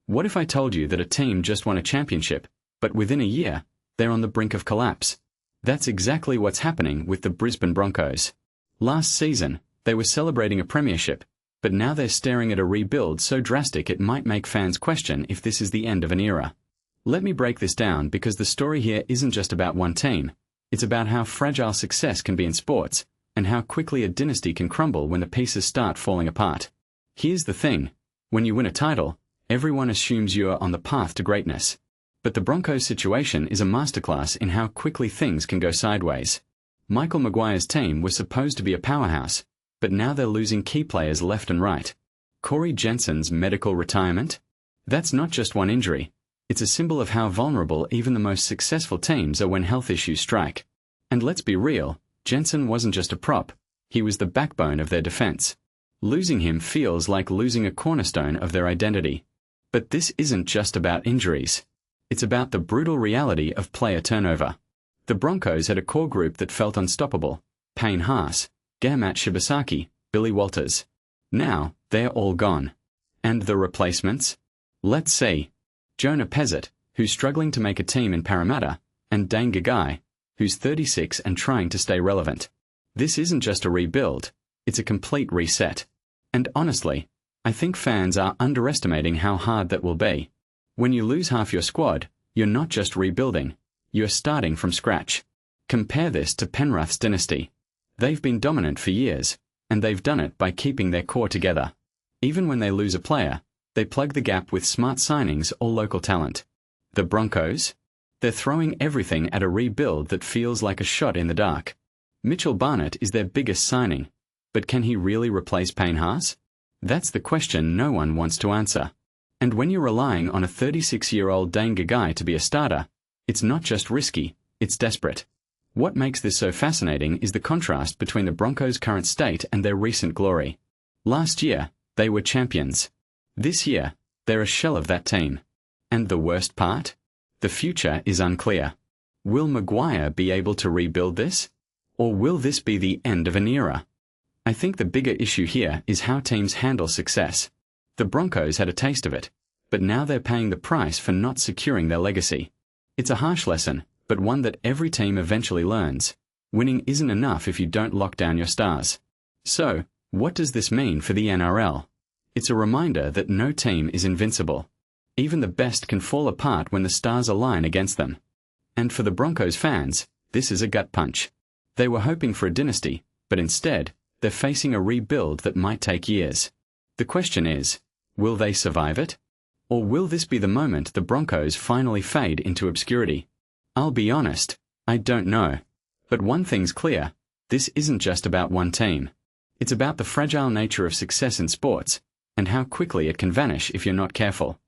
What if I told you that a team just won a championship, but within a year, they're on the brink of collapse? That's exactly what's happening with the Brisbane Broncos. Last season, they were celebrating a premiership, but now they're staring at a rebuild so drastic it might make fans question if this is the end of an era. Let me break this down because the story here isn't just about one team. It's about how fragile success can be in sports, and how quickly a dynasty can crumble when the pieces start falling apart. Here's the thing. When you win a title, everyone assumes you're on the path to greatness. But the Broncos situation is a masterclass in how quickly things can go sideways. Michael Maguire's team was supposed to be a powerhouse, but now they're losing key players left and right. Corey Jensen's medical retirement? That's not just one injury. It's a symbol of how vulnerable even the most successful teams are when health issues strike. And let's be real, Jensen wasn't just a prop. He was the backbone of their defense. Losing him feels like losing a cornerstone of their identity. But this isn't just about injuries. It's about the brutal reality of player turnover. The Broncos had a core group that felt unstoppable. Payne Haas, Gehemat Shibasaki, Billy Walters. Now, they're all gone. And the replacements? Let's see. Jonah Pezzett, who's struggling to make a team in Parramatta, and Dane Gagai, who's 36 and trying to stay relevant. This isn't just a rebuild, it's a complete reset. And honestly, I think fans are underestimating how hard that will be. When you lose half your squad, you're not just rebuilding, you're starting from scratch. Compare this to Penrith's Dynasty. They've been dominant for years, and they've done it by keeping their core together. Even when they lose a player, they plug the gap with smart signings or local talent. The Broncos? They're throwing everything at a rebuild that feels like a shot in the dark. Mitchell Barnett is their biggest signing, but can he really replace Payne Haas? That's the question no one wants to answer. And when you're relying on a 36-year-old Dane Gagai to be a starter, it's not just risky, it's desperate. What makes this so fascinating is the contrast between the Broncos' current state and their recent glory. Last year, they were champions. This year, they're a shell of that team. And the worst part? The future is unclear. Will Maguire be able to rebuild this? Or will this be the end of an era? I think the bigger issue here is how teams handle success. The Broncos had a taste of it, but now they're paying the price for not securing their legacy. It's a harsh lesson, but one that every team eventually learns. Winning isn't enough if you don't lock down your stars. So, what does this mean for the NRL? It's a reminder that no team is invincible. Even the best can fall apart when the stars align against them. And for the Broncos fans, this is a gut punch. They were hoping for a dynasty, but instead, they're facing a rebuild that might take years. The question is, will they survive it? Or will this be the moment the Broncos finally fade into obscurity? I'll be honest, I don't know. But one thing's clear, this isn't just about one team. It's about the fragile nature of success in sports, and how quickly it can vanish if you're not careful.